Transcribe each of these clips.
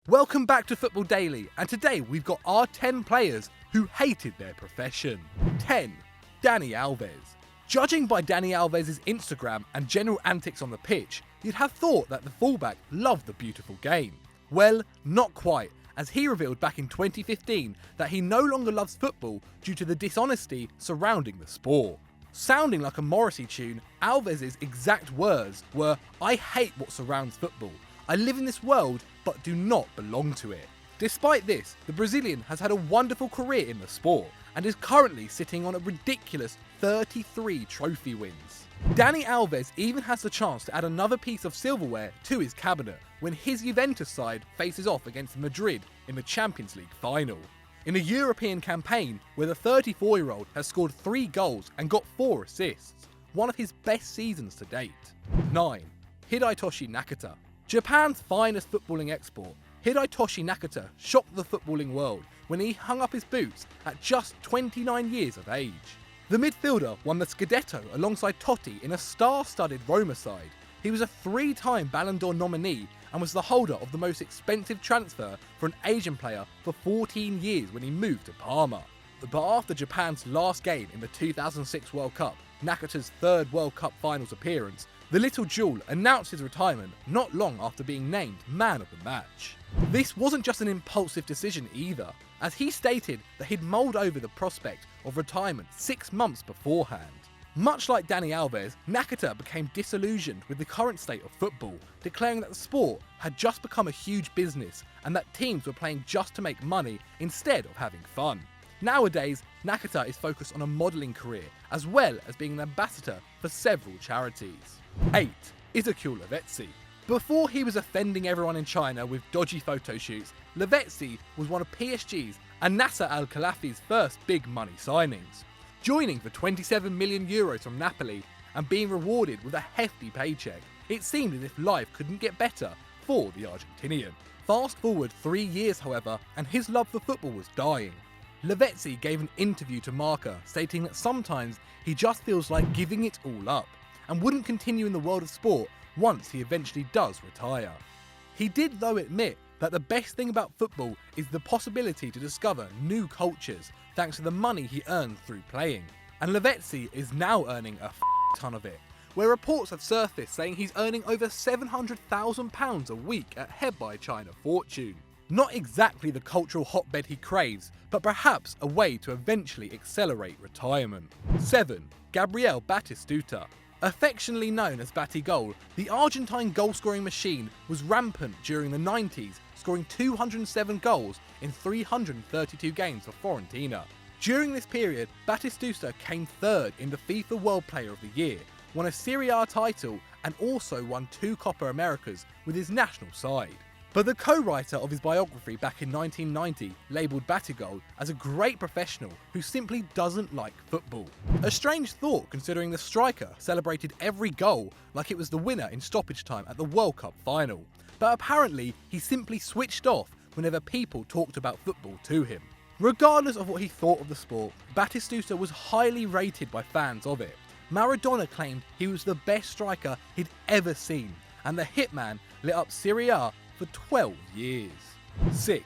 Welcome back to Football Daily, and today we've got our 10 players who hated their profession. 10. Dani Alves. Judging by Dani Alves' Instagram and general antics on the pitch, you'd have thought that the fullback loved the beautiful game. Well, not quite, as he revealed back in 2015 that he no longer loves football due to the dishonesty surrounding the sport. Sounding like a Morrissey tune, Alves' exact words were, "I hate what surrounds football. I live in this world but do not belong to it." Despite this, the Brazilian has had a wonderful career in the sport and is currently sitting on a ridiculous 33 trophy wins. Dani Alves even has the chance to add another piece of silverware to his cabinet when his Juventus side faces off against Madrid in the Champions League final. In a European campaign where the 34-year-old has scored 3 goals and got 4 assists, one of his best seasons to date. 9. Hidetoshi Nakata. Japan's finest footballing export, Hidetoshi Nakata shocked the footballing world when he hung up his boots at just 29 years of age. The midfielder won the Scudetto alongside Totti in a star-studded Roma side. He was a 3-time Ballon d'Or nominee and was the holder of the most expensive transfer for an Asian player for 14 years when he moved to Parma. But after Japan's last game in the 2006 World Cup, Nakata's 3rd World Cup Finals appearance, the little jewel announced his retirement not long after being named Man of the Match. This wasn't just an impulsive decision either, as he stated that he'd mulled over the prospect of retirement 6 months beforehand. Much like Dani Alves, Nakata became disillusioned with the current state of football, declaring that the sport had just become a huge business and that teams were playing just to make money instead of having fun. Nowadays, Nakata is focused on a modelling career as well as being an ambassador for several charities. 8. Ezequiel Lavezzi. Before he was offending everyone in China with dodgy photo shoots, Lavezzi was one of PSG's and Nasser Al-Khelaifi's first big money signings. Joining for €27 million from Napoli and being rewarded with a hefty paycheck, it seemed as if life couldn't get better for the Argentinian. Fast forward 3 years, however, and his love for football was dying. Lavezzi gave an interview to Marca stating that sometimes he just feels like giving it all up and wouldn't continue in the world of sport once he eventually does retire. He did though admit that the best thing about football is the possibility to discover new cultures thanks to the money he earns through playing. And Lavezzi is now earning a ton of it, where reports have surfaced saying he's earning over £700,000 a week at Head by China Fortune. Not exactly the cultural hotbed he craves, but perhaps a way to eventually accelerate retirement. 7. Gabriel Batistuta. Affectionately known as Batigol, the Argentine goal-scoring machine was rampant during the 90s, scoring 207 goals in 332 games for Fiorentina. During this period, Batistuta came 3rd in the FIFA World Player of the Year, won a Serie A title and also won 2 Copa Americas with his national side. But the co-writer of his biography back in 1990 labelled Batigol as a great professional who simply doesn't like football. A strange thought considering the striker celebrated every goal like it was the winner in stoppage time at the World Cup final. But apparently he simply switched off whenever people talked about football to him. Regardless of what he thought of the sport, Batistuta was highly rated by fans of it. Maradona claimed he was the best striker he'd ever seen, and the hitman lit up Serie A for 12 years. 6.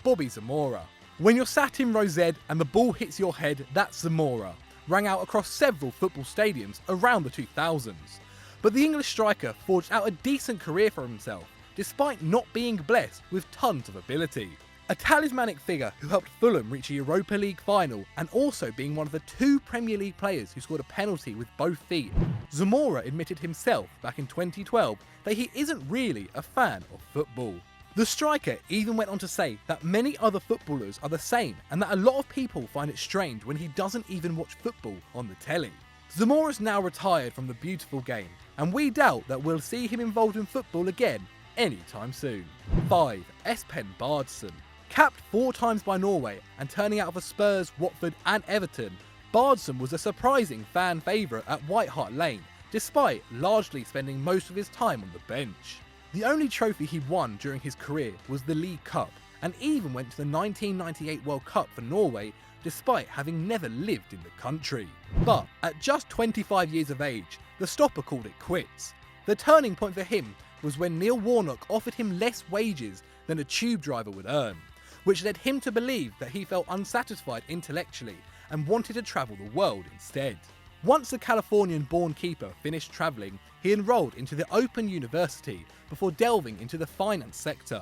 Bobby Zamora. When you're sat in row Z and the ball hits your head, that's Zamora. Rang out across several football stadiums around the 2000s. But the English striker forged out a decent career for himself, despite not being blessed with tons of ability. A talismanic figure who helped Fulham reach a Europa League final and also being one of the 2 Premier League players who scored a penalty with both feet, Zamora admitted himself back in 2012 that he isn't really a fan of football. The striker even went on to say that many other footballers are the same and that a lot of people find it strange when he doesn't even watch football on the telly. Zamora's now retired from the beautiful game, and we doubt that we'll see him involved in football again anytime soon. 5. Espen Baardsen. Capped 4 times by Norway and turning out for Spurs, Watford and Everton, Baardsen was a surprising fan favourite at White Hart Lane, despite largely spending most of his time on the bench. The only trophy he won during his career was the League Cup, and even went to the 1998 World Cup for Norway, despite having never lived in the country. But at just 25 years of age, the stopper called it quits. The turning point for him was when Neil Warnock offered him less wages than a tube driver would earn, which led him to believe that he felt unsatisfied intellectually and wanted to travel the world instead. Once the Californian-born keeper finished travelling, he enrolled into the Open University before delving into the finance sector.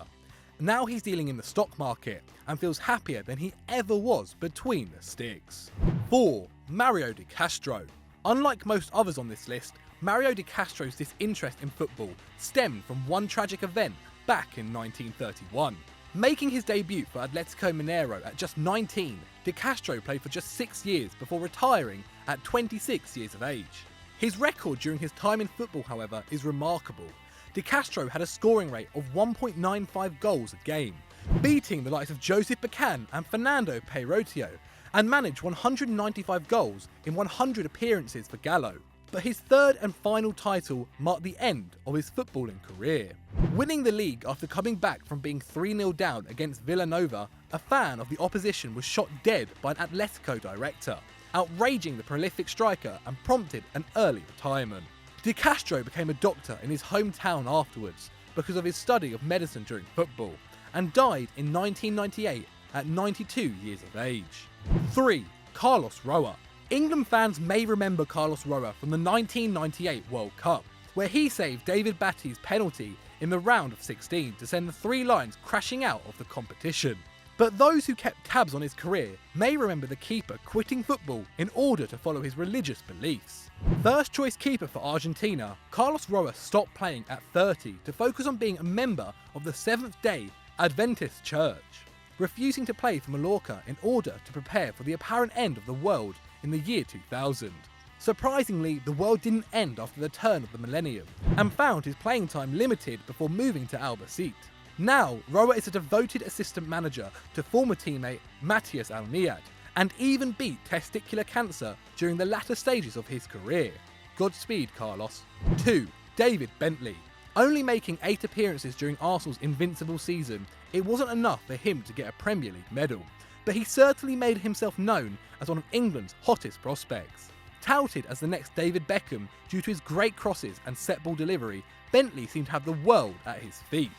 Now he's dealing in the stock market and feels happier than he ever was between the sticks. 4. Mario de Castro. Unlike most others on this list, Mario de Castro's disinterest in football stemmed from one tragic event back in 1931. Making his debut for Atletico Mineiro at just 19, de Castro played for just 6 years before retiring at 26 years of age. His record during his time in football, however, is remarkable. De Castro had a scoring rate of 1.95 goals a game, beating the likes of Joseph Bacan and Fernando Peirotio, and managed 195 goals in 100 appearances for Gallo. But his third and final title marked the end of his footballing career. Winning the league after coming back from being 3-0 down against Villanova, a fan of the opposition was shot dead by an Atletico director, outraging the prolific striker and prompted an early retirement. De Castro became a doctor in his hometown afterwards because of his study of medicine during football, and died in 1998 at 92 years of age. 3. Carlos Roja. England fans may remember Carlos Roja from the 1998 World Cup, where he saved David Batty's penalty in the round of 16 to send the Three Lions crashing out of the competition. But those who kept tabs on his career may remember the keeper quitting football in order to follow his religious beliefs. First choice keeper for Argentina, Carlos Roja stopped playing at 30 to focus on being a member of the Seventh-day Adventist Church, refusing to play for Mallorca in order to prepare for the apparent end of the world in the year 2000. Surprisingly, the world didn't end after the turn of the millennium, and found his playing time limited before moving to Albacete. Now, Roja is a devoted assistant manager to former teammate Matías Alniad, and even beat testicular cancer during the latter stages of his career. Godspeed, Carlos. 2. David Bentley. Only making 8 appearances during Arsenal's invincible season, it wasn't enough for him to get a Premier League medal, but he certainly made himself known as one of England's hottest prospects. Touted as the next David Beckham due to his great crosses and set ball delivery, Bentley seemed to have the world at his feet.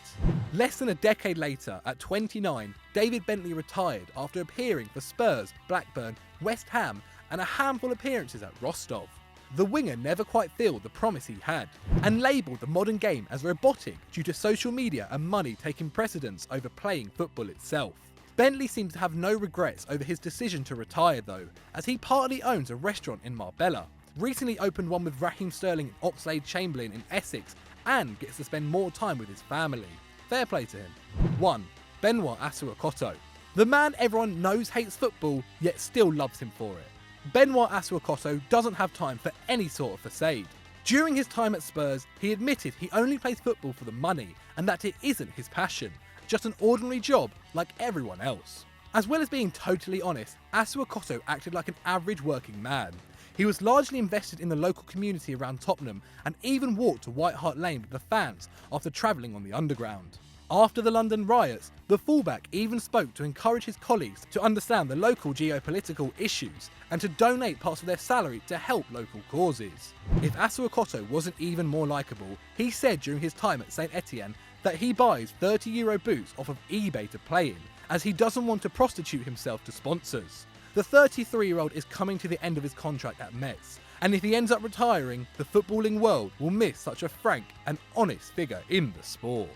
Less than a decade later, at 29, David Bentley retired after appearing for Spurs, Blackburn, West Ham and a handful of appearances at Rostov. The winger never quite filled the promise he had, and labelled the modern game as robotic due to social media and money taking precedence over playing football itself. Bentley seems to have no regrets over his decision to retire though, as he partly owns a restaurant in Marbella, recently opened one with Raheem Sterling and Oxlade-Chamberlain in Essex, and gets to spend more time with his family. Fair play to him. 1. Benoit Asamoah. The man everyone knows hates football, yet still loves him for it. Benoit Asamoah doesn't have time for any sort of facade. During his time at Spurs, he admitted he only plays football for the money and that it isn't his passion, just an ordinary job like everyone else. As well as being totally honest, Asamoah acted like an average working man. He was largely invested in the local community around Tottenham and even walked to White Hart Lane with the fans after travelling on the Underground. After the London riots, the fullback even spoke to encourage his colleagues to understand the local geopolitical issues and to donate parts of their salary to help local causes. If Asamoah wasn't even more likeable, he said during his time at St Etienne that he buys €30 boots off of eBay to play in, as he doesn't want to prostitute himself to sponsors. The 33-year-old is coming to the end of his contract at Metz, and if he ends up retiring, the footballing world will miss such a frank and honest figure in the sport.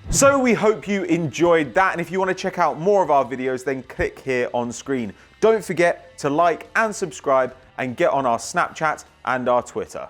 So we hope you enjoyed that, and if you want to check out more of our videos, then click here on screen. Don't forget to like and subscribe and get on our Snapchat and our Twitter.